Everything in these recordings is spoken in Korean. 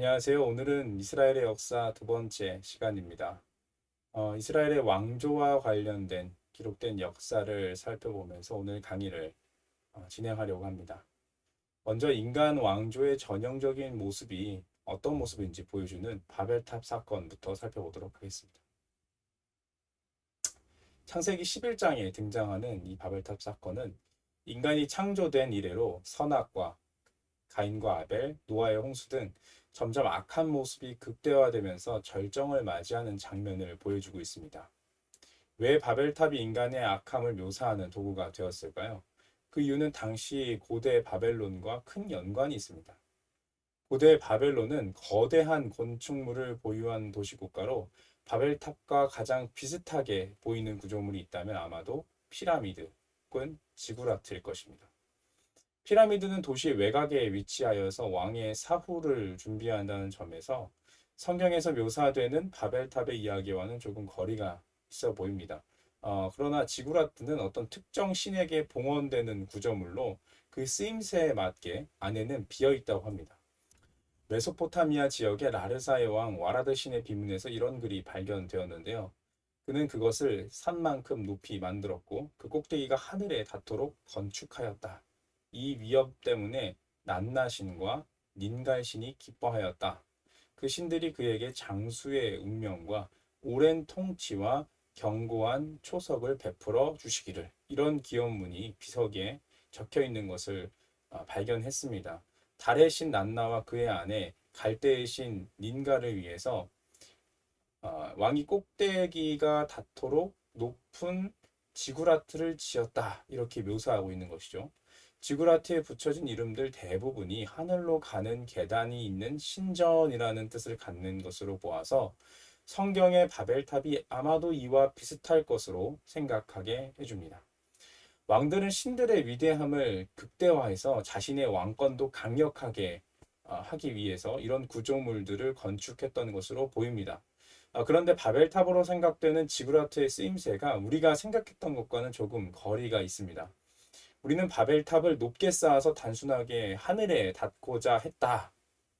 안녕하세요. 오늘은 이스라엘의 역사 두 번째 시간입니다. 이스라엘의 왕조와 관련된 기록된 역사를 살펴보면서 오늘 강의를 진행하려고 합니다. 먼저 인간 왕조의 전형적인 모습이 어떤 모습인지 보여주는 바벨탑 사건부터 살펴보도록 하겠습니다. 창세기 11장에 등장하는 이 바벨탑 사건은 인간이 창조된 이래로 선악과 가인과 아벨, 노아의 홍수 등 점점 악한 모습이 극대화되면서 절정을 맞이하는 장면을 보여주고 있습니다. 왜 바벨탑이 인간의 악함을 묘사하는 도구가 되었을까요? 그 이유는 당시 고대 바벨론과 큰 연관이 있습니다. 고대 바벨론은 거대한 건축물을 보유한 도시국가로 바벨탑과 가장 비슷하게 보이는 구조물이 있다면 아마도 피라미드 혹은 지구라트일 것입니다. 피라미드는 도시 외곽에 위치하여서 왕의 사후를 준비한다는 점에서 성경에서 묘사되는 바벨탑의 이야기와는 조금 거리가 있어 보입니다. 그러나 지구라트는 어떤 특정 신에게 봉헌되는 구조물로 그 쓰임새에 맞게 안에는 비어 있다고 합니다. 메소포타미아 지역의 라르사의 왕 와라드 신의 비문에서 이런 글이 발견되었는데요. 그는 그것을 산만큼 높이 만들었고 그 꼭대기가 하늘에 닿도록 건축하였다. 이 위협 때문에 낫나신과 닌갈신이 기뻐하였다. 그 신들이 그에게 장수의 운명과 오랜 통치와 견고한 초석을 베풀어 주시기를. 이런 기원문이 비석에 적혀 있는 것을 발견했습니다. 달의 신 난나와 그의 아내 갈대의 신 닌가를 위해서 왕이 꼭대기가 닿도록 높은 지구라트를 지었다. 이렇게 묘사하고 있는 것이죠. 지구라트에 붙여진 이름들 대부분이 하늘로 가는 계단이 있는 신전이라는 뜻을 갖는 것으로 보아서 성경의 바벨탑이 아마도 이와 비슷할 것으로 생각하게 해줍니다. 왕들은 신들의 위대함을 극대화해서 자신의 왕권도 강력하게 하기 위해서 이런 구조물들을 건축했던 것으로 보입니다. 그런데 바벨탑으로 생각되는 지구라트의 쓰임새가 우리가 생각했던 것과는 조금 거리가 있습니다. 우리는 바벨탑을 높게 쌓아서 단순하게 하늘에 닿고자 했다.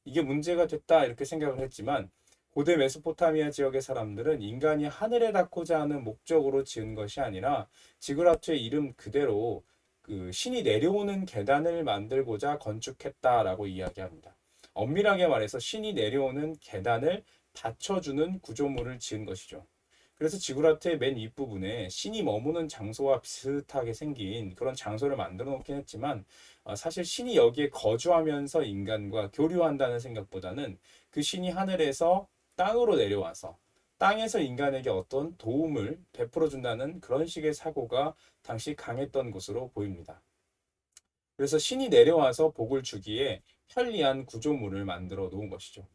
이게 문제가 됐다. 이렇게 생각을 했지만 고대 메소포타미아 지역의 사람들은 인간이 하늘에 닿고자 하는 목적으로 지은 것이 아니라 지그라트의 이름 그대로 그 신이 내려오는 계단을 만들고자 건축했다라고 이야기합니다. 엄밀하게 말해서 신이 내려오는 계단을 받쳐주는 구조물을 지은 것이죠. 그래서 지구라트의 맨 윗부분에 신이 머무는 장소와 비슷하게 생긴 그런 장소를 만들어 놓긴 했지만 사실 신이 여기에 거주하면서 인간과 교류한다는 생각보다는 그 신이 하늘에서 땅으로 내려와서 땅에서 인간에게 어떤 도움을 베풀어 준다는 그런 식의 사고가 당시 강했던 것으로 보입니다. 그래서 신이 내려와서 복을 주기에 편리한 구조물을 만들어 놓은 것이죠.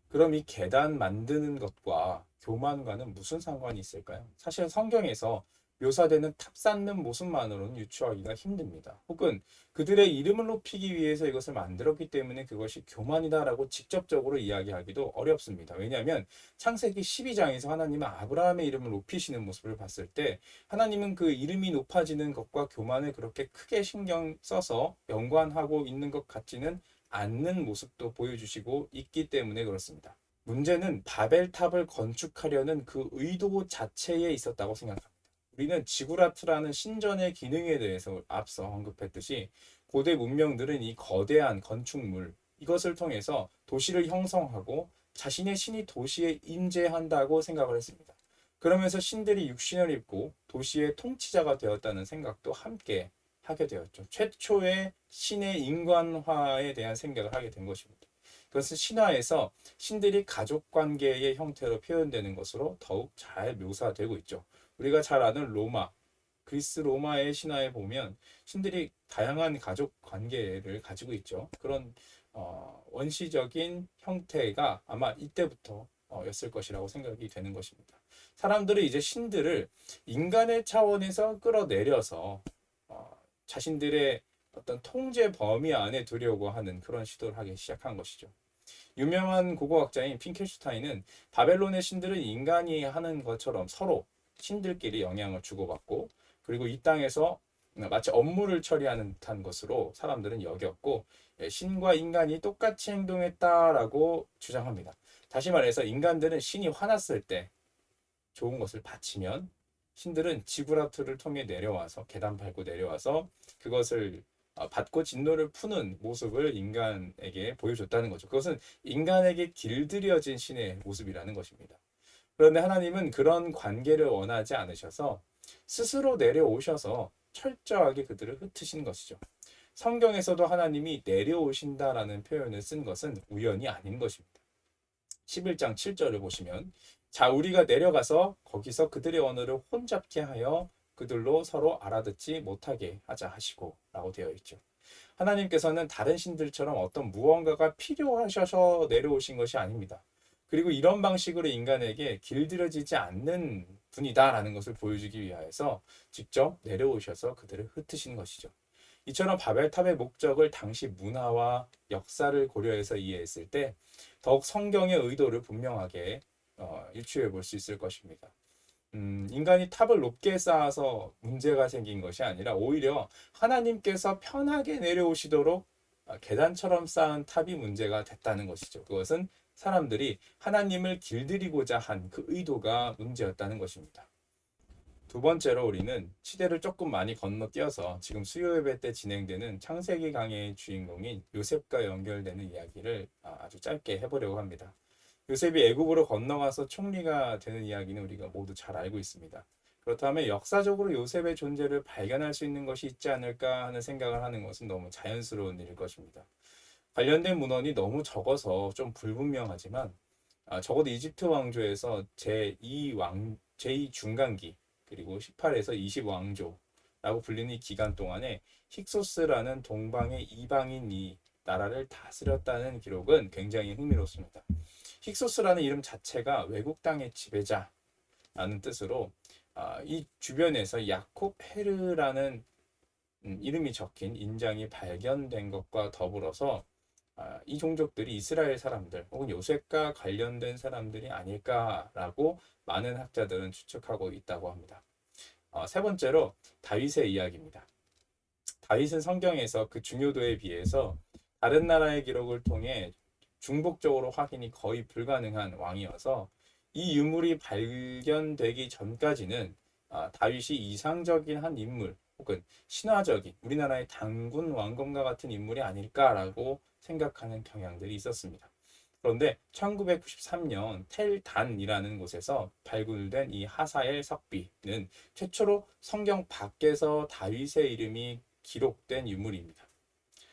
그럼 이 계단 만드는 것과 교만과는 무슨 상관이 있을까요? 사실 성경에서 묘사되는 탑 쌓는 모습만으로는 유추하기가 힘듭니다. 혹은 그들의 이름을 높이기 위해서 이것을 만들었기 때문에 그것이 교만이다라고 직접적으로 이야기하기도 어렵습니다. 왜냐하면 창세기 12장에서 하나님은 아브라함의 이름을 높이시는 모습을 봤을 때 하나님은 그 이름이 높아지는 것과 교만을 그렇게 크게 신경 써서 연관하고 있는 것 같지는 않는 모습도 보여주시고 있기 때문에 그렇습니다. 문제는 바벨탑을 건축하려는 그 의도 자체에 있었다고 생각합니다. 우리는 지구라트라는 신전의 기능에 대해서 앞서 언급했듯이 고대 문명들은 이 거대한 건축물 이것을 통해서 도시를 형성하고 자신의 신이 도시에 임재한다고 생각을 했습니다. 그러면서 신들이 육신을 입고 도시의 통치자가 되었다는 생각도 함께 하게 되었죠. 최초의 신의 인간화에 대한 생각을 하게 된 것입니다. 그것은 신화에서 신들이 가족 관계의 형태로 표현되는 것으로 더욱 잘 묘사되고 있죠. 우리가 잘 아는 로마, 그리스 로마의 신화에 보면 신들이 다양한 가족 관계를 가지고 있죠. 그런 원시적인 형태가 아마 이때부터 였을 것이라고 생각이 되는 것입니다. 사람들은 이제 신들을 인간의 차원에서 끌어내려서 자신들의 어떤 통제 범위 안에 두려고 하는 그런 시도를 하기 시작한 것이죠. 유명한 고고학자인 핑켈슈타인은 바벨론의 신들은 인간이 하는 것처럼 서로 신들끼리 영향을 주고받고 그리고 이 땅에서 마치 업무를 처리하는 듯한 것으로 사람들은 여겼고 신과 인간이 똑같이 행동했다라고 주장합니다. 다시 말해서 인간들은 신이 화났을 때 좋은 것을 바치면 신들은 지브라트를 통해 내려와서 계단 밟고 내려와서 그것을 받고 진노를 푸는 모습을 인간에게 보여줬다는 거죠. 그것은 인간에게 길들여진 신의 모습이라는 것입니다. 그런데 하나님은 그런 관계를 원하지 않으셔서 스스로 내려오셔서 철저하게 그들을 흩으신 것이죠. 성경에서도 하나님이 내려오신다라는 표현을 쓴 것은 우연이 아닌 것입니다. 11장 7절을 보시면 자 우리가 내려가서 거기서 그들의 언어를 혼잡케 하여 그들로 서로 알아듣지 못하게 하자 하시고 라고 되어 있죠. 하나님께서는 다른 신들처럼 어떤 무언가가 필요하셔서 내려오신 것이 아닙니다. 그리고 이런 방식으로 인간에게 길들여지지 않는 분이다라는 것을 보여주기 위하여서 직접 내려오셔서 그들을 흩으신 것이죠. 이처럼 바벨탑의 목적을 당시 문화와 역사를 고려해서 이해했을 때 더욱 성경의 의도를 분명하게 일추해 볼 수 있을 것입니다. 인간이 탑을 높게 쌓아서 문제가 생긴 것이 아니라 오히려 하나님께서 편하게 내려오시도록 계단처럼 쌓은 탑이 문제가 됐다는 것이죠. 그것은 사람들이 하나님을 길들이고자 한 그 의도가 문제였다는 것입니다. 두 번째로 우리는 시대를 조금 많이 건너뛰어서 지금 수요 예배 때 진행되는 창세기 강해의 주인공인 요셉과 연결되는 이야기를 아주 짧게 해보려고 합니다. 요셉이 애굽으로 건너가서 총리가 되는 이야기는 우리가 모두 잘 알고 있습니다. 그렇다면 역사적으로 요셉의 존재를 발견할 수 있는 것이 있지 않을까 하는 생각을 하는 것은 너무 자연스러운 일일 것입니다. 관련된 문헌이 너무 적어서 좀 불분명하지만 적어도 이집트 왕조에서 제2 중간기 그리고 18에서 20 왕조라고 불리는 이 기간 동안에 힉소스라는 동방의 이방인이 나라를 다스렸다는 기록은 굉장히 흥미롭습니다. 힉소스라는 이름 자체가 외국 땅의 지배자라는 뜻으로 이 주변에서 야콥 헤르라는 이름이 적힌 인장이 발견된 것과 더불어서 이 종족들이 이스라엘 사람들 혹은 요셉과 관련된 사람들이 아닐까라고 많은 학자들은 추측하고 있다고 합니다. 세 번째로 다윗의 이야기입니다. 다윗은 성경에서 그 중요도에 비해서 다른 나라의 기록을 통해 중복적으로 확인이 거의 불가능한 왕이어서 이 유물이 발견되기 전까지는 다윗이 이상적인 한 인물 혹은 신화적인 우리나라의 단군 왕건과 같은 인물이 아닐까라고 생각하는 경향들이 있었습니다. 그런데 1993년 텔단이라는 곳에서 발굴된 이 하사엘 석비는 최초로 성경 밖에서 다윗의 이름이 기록된 유물입니다.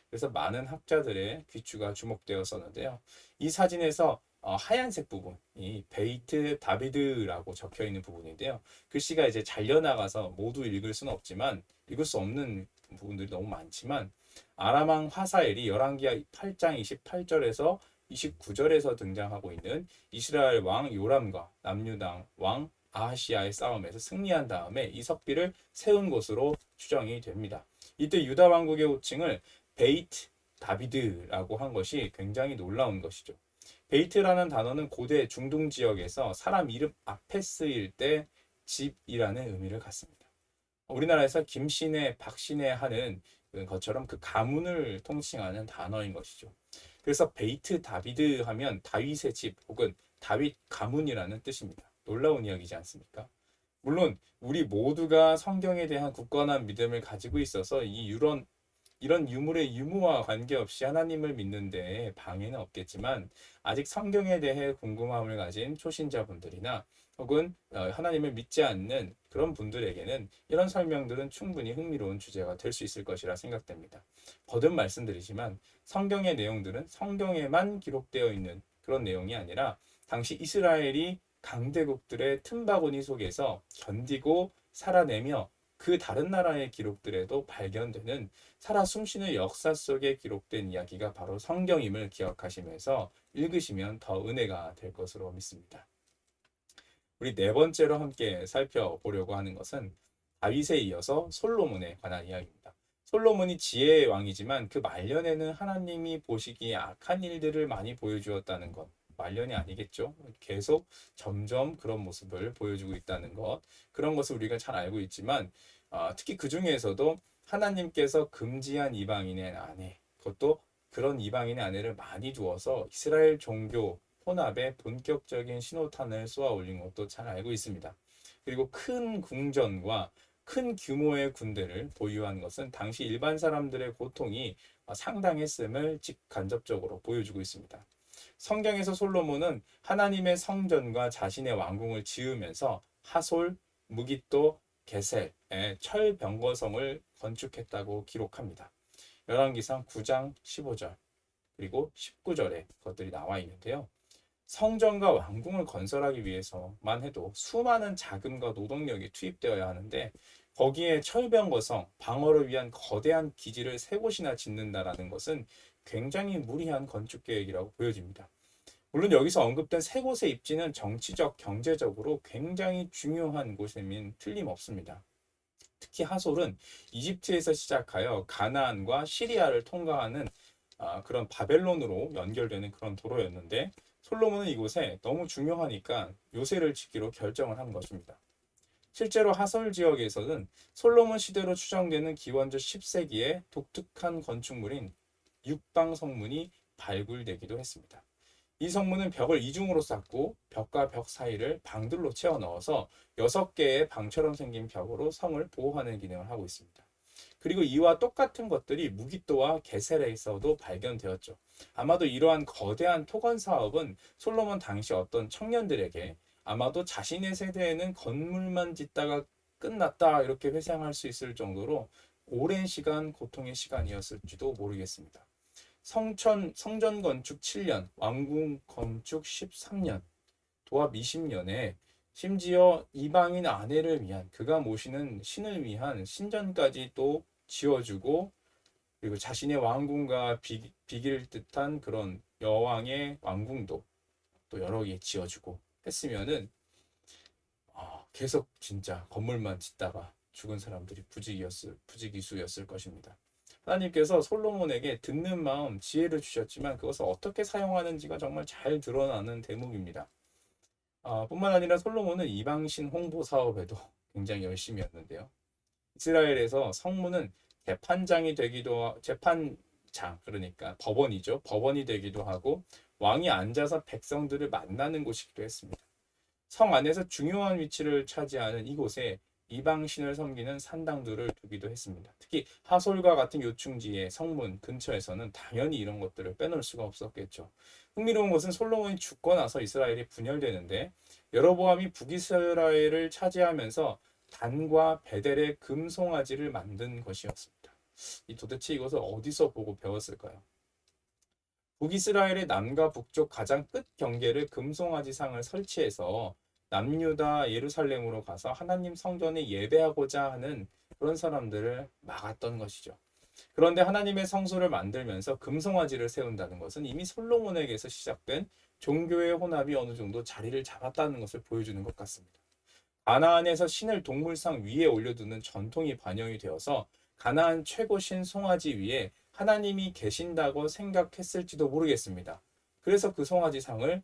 그래서 많은 학자들의 귀추가 주목되었었는데요. 이 사진에서 하얀색 부분이 베이트 다비드라고 적혀 있는 부분인데요. 글씨가 이제 잘려나가서 모두 읽을 수는 없지만 읽을 수 없는 부분들이 너무 많지만 아람왕 화사엘이 열왕기 8장 28절에서 29절에서 등장하고 있는 이스라엘 왕 요람과 남유당 왕 아하시아의 싸움에서 승리한 다음에 이 석비를 세운 것으로 추정이 됩니다. 이때 유다 왕국의 호칭을 베이트 다비드라고 한 것이 굉장히 놀라운 것이죠. 베이트라는 단어는 고대 중동 지역에서 사람 이름 앞에 쓰일 때 집이라는 의미를 갖습니다. 우리나라에서 김씨네, 박씨네 하는 것처럼 그 가문을 통칭하는 단어인 것이죠. 그래서 베이트 다비드 하면 다윗의 집 혹은 다윗 가문이라는 뜻입니다. 놀라운 이야기지 않습니까? 물론 우리 모두가 성경에 대한 굳건한 믿음을 가지고 있어서 이런 유물의 유무와 관계없이 하나님을 믿는 데 방해는 없겠지만 아직 성경에 대해 궁금함을 가진 초신자분들이나 혹은 하나님을 믿지 않는 그런 분들에게는 이런 설명들은 충분히 흥미로운 주제가 될 수 있을 것이라 생각됩니다. 거듭 말씀드리지만 성경의 내용들은 성경에만 기록되어 있는 그런 내용이 아니라 당시 이스라엘이 강대국들의 틈바구니 속에서 견디고 살아내며 그 다른 나라의 기록들에도 발견되는 살아 숨쉬는 역사 속에 기록된 이야기가 바로 성경임을 기억하시면서 읽으시면 더 은혜가 될 것으로 믿습니다. 우리 네 번째로 함께 살펴보려고 하는 것은 다윗에 이어서 솔로몬에 관한 이야기입니다. 솔로몬이 지혜의 왕이지만 그 말년에는 하나님이 보시기에 악한 일들을 많이 보여주었다는 것. 말년이 아니겠죠. 계속 점점 그런 모습을 보여주고 있다는 것. 그런 것을 우리가 잘 알고 있지만 특히 그 중에서도 하나님께서 금지한 이방인의 아내, 그것도 그런 이방인의 아내를 많이 두어서 이스라엘 종교 혼합에 본격적인 신호탄을 쏘아 올린 것도 잘 알고 있습니다. 그리고 큰 궁전과 큰 규모의 군대를 보유한 것은 당시 일반 사람들의 고통이 상당했음을 직간접적으로 보여주고 있습니다. 성경에서 솔로몬은 하나님의 성전과 자신의 왕궁을 지으면서 하솔, 무깃도, 게셀의 철병거성을 건축했다고 기록합니다. 열왕기상 9장 15절 그리고 19절에 그것들이 나와 있는데요. 성전과 왕궁을 건설하기 위해서만 해도 수많은 자금과 노동력이 투입되어야 하는데 거기에 철병거성, 방어를 위한 거대한 기지를 세 곳이나 짓는다라는 것은 굉장히 무리한 건축 계획이라고 보여집니다. 물론 여기서 언급된 세 곳의 입지는 정치적, 경제적으로 굉장히 중요한 곳임은 틀림없습니다. 특히 하솔은 이집트에서 시작하여 가나안과 시리아를 통과하는 그런 바벨론으로 연결되는 그런 도로였는데 솔로몬은 이곳에 너무 중요하니까 요새를 짓기로 결정을 한 것입니다. 실제로 하솔 지역에서는 솔로몬 시대로 추정되는 기원전 10세기의 독특한 건축물인 육방 성문이 발굴되기도 했습니다. 이 성문은 벽을 이중으로 쌓고 벽과 벽 사이를 방들로 채워 넣어서 6개의 방처럼 생긴 벽으로 성을 보호하는 기능을 하고 있습니다. 그리고 이와 똑같은 것들이 무깃도와 게셀에서도 발견되었죠. 아마도 이러한 거대한 토건 사업은 솔로몬 당시 어떤 청년들에게 아마도 자신의 세대에는 건물만 짓다가 끝났다 이렇게 회상할 수 있을 정도로 오랜 시간 고통의 시간이었을지도 모르겠습니다. 성전 건축 7년, 왕궁 건축 13년, 도합 20년에 심지어 이방인 아내를 위한 그가 모시는 신을 위한 신전까지 또 지어주고 그리고 자신의 왕궁과 비길 듯한 그런 여왕의 왕궁도 또 여러 개 지어주고 했으면은 계속 진짜 건물만 짓다가 죽은 사람들이 부지기수였을 것입니다. 하나님께서 솔로몬에게 듣는 마음, 지혜를 주셨지만 그것을 어떻게 사용하는지가 정말 잘 드러나는 대목입니다. 뿐만 아니라 솔로몬은 이방신 홍보 사업에도 굉장히 열심히 했는데요. 이스라엘에서 성문은 재판장 그러니까 법원이죠. 법원이 되기도 하고 왕이 앉아서 백성들을 만나는 곳이기도 했습니다. 성 안에서 중요한 위치를 차지하는 이곳에 이방신을 섬기는 산당들을 두기도 했습니다. 특히 하솔과 같은 요충지의 성문 근처에서는 당연히 이런 것들을 빼놓을 수가 없었겠죠. 흥미로운 것은 솔로몬이 죽고 나서 이스라엘이 분열되는데 여로보암이 북이스라엘을 차지하면서 단과 베델의 금송아지를 만든 것이었습니다. 도대체 이것을 어디서 보고 배웠을까요? 북이스라엘의 남과 북쪽 가장 끝 경계를 금송아지 상을 설치해서 남유다 예루살렘으로 가서 하나님 성전에 예배하고자 하는 그런 사람들을 막았던 것이죠. 그런데 하나님의 성소를 만들면서 금송아지를 세운다는 것은 이미 솔로몬에게서 시작된 종교의 혼합이 어느 정도 자리를 잡았다는 것을 보여주는 것 같습니다. 가나안에서 신을 동물상 위에 올려두는 전통이 반영이 되어서 가나안 최고 신 송아지 위에 하나님이 계신다고 생각했을지도 모르겠습니다. 그래서 그 송아지 상을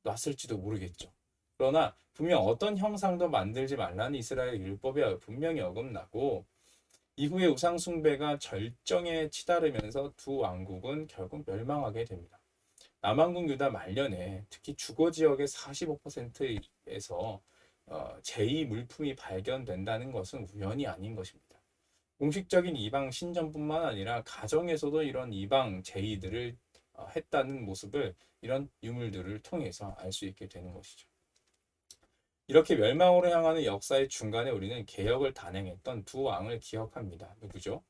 놨을지도 모르겠죠. 그러나 분명 어떤 형상도 만들지 말라는 이스라엘 율법에 분명히 어긋나고 이후에 우상 숭배가 절정에 치달으면서 두 왕국은 결국 멸망하게 됩니다. 남왕국 유다 말년에 특히 주거 지역의 45%에서 제2 물품이 발견된다는 것은 우연이 아닌 것입니다. 공식적인 이방 신전뿐만 아니라 가정에서도 이런 이방 제의들을 했다는 모습을 이런 유물들을 통해서 알 수 있게 되는 것이죠. 이렇게 멸망으로 향하는 역사의 중간에 우리는 개혁을 단행했던 두 왕을 기억합니다. 누구죠?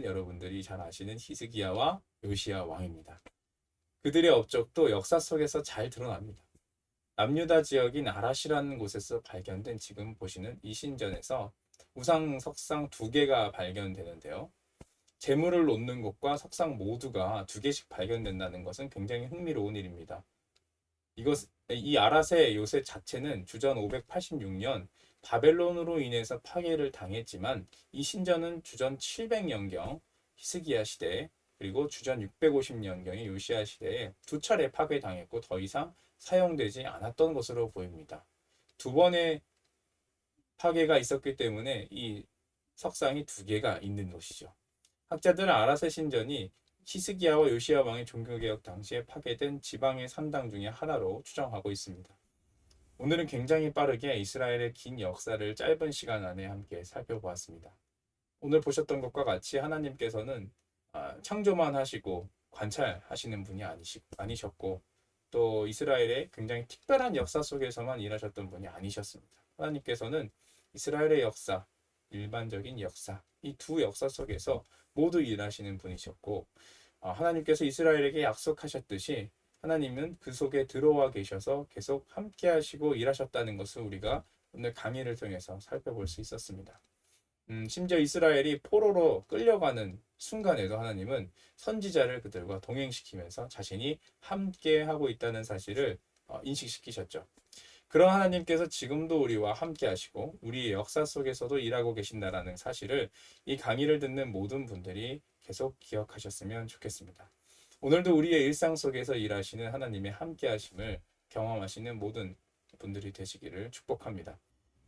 여러분들이 잘 아시는 히스기야와 요시야 왕입니다. 그들의 업적도 역사 속에서 잘 드러납니다. 남유다 지역인 아라시라는 곳에서 발견된 지금 보시는 이 신전에서 우상 석상 2개가 발견되는데요. 재물을 놓는 곳과 석상 모두가 2개씩 발견된다는 것은 굉장히 흥미로운 일입니다. 이 아라세 요새 자체는 주전 586년 바벨론으로 인해서 파괴를 당했지만 이 신전은 주전 700년경 히스기야 시대에 그리고 주전 650년경의 요시야 시대에 두 차례 파괴당했고 더 이상 사용되지 않았던 것으로 보입니다. 두 번의 파괴가 있었기 때문에 이 석상이 두 개가 있는 것이죠. 학자들은 아라세 신전이 히스기야와 요시야 왕의 종교개혁 당시에 파괴된 지방의 산당 중에 하나로 추정하고 있습니다. 오늘은 굉장히 빠르게 이스라엘의 긴 역사를 짧은 시간 안에 함께 살펴보았습니다. 오늘 보셨던 것과 같이 하나님께서는 창조만 하시고 관찰하시는 분이 아니셨고 또 이스라엘의 굉장히 특별한 역사 속에서만 일하셨던 분이 아니셨습니다. 하나님께서는 이스라엘의 역사, 일반적인 역사, 이 두 역사 속에서 모두 일하시는 분이셨고 하나님께서 이스라엘에게 약속하셨듯이 하나님은 그 속에 들어와 계셔서 계속 함께 하시고 일하셨다는 것을 우리가 오늘 강의를 통해서 살펴볼 수 있었습니다. 심지어 이스라엘이 포로로 끌려가는 순간에도 하나님은 선지자를 그들과 동행시키면서 자신이 함께 하고 있다는 사실을 인식시키셨죠. 그런 하나님께서 지금도 우리와 함께 하시고 우리의 역사 속에서도 일하고 계신다라는 사실을 이 강의를 듣는 모든 분들이 계속 기억하셨으면 좋겠습니다. 오늘도 우리의 일상 속에서 일하시는 하나님의 함께 하심을 경험하시는 모든 분들이 되시기를 축복합니다.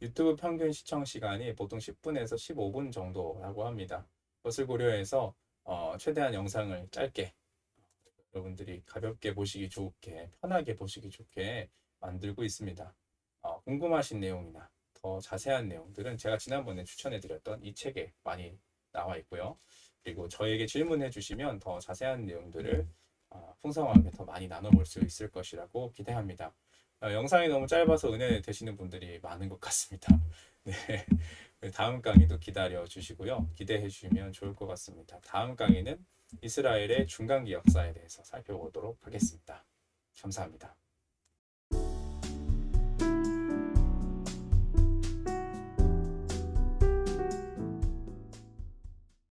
유튜브 평균 시청 시간이 보통 10분에서 15분 정도라고 합니다. 그것을 고려해서 최대한 영상을 짧게 여러분들이 가볍게 보시기 좋게, 편하게 보시기 좋게 만들고 있습니다. 궁금하신 내용이나 더 자세한 내용들은 제가 지난번에 추천해드렸던 이 책에 많이 나와 있고요. 그리고 저에게 질문해 주시면 더 자세한 내용들을 풍성하게 더 많이 나눠볼 수 있을 것이라고 기대합니다. 영상이 너무 짧아서 은혜 되시는 분들이 많은 것 같습니다. 네. 다음 강의도 기다려 주시고요. 기대해 주시면 좋을 것 같습니다. 다음 강의는 이스라엘의 중간기 역사에 대해서 살펴보도록 하겠습니다. 감사합니다.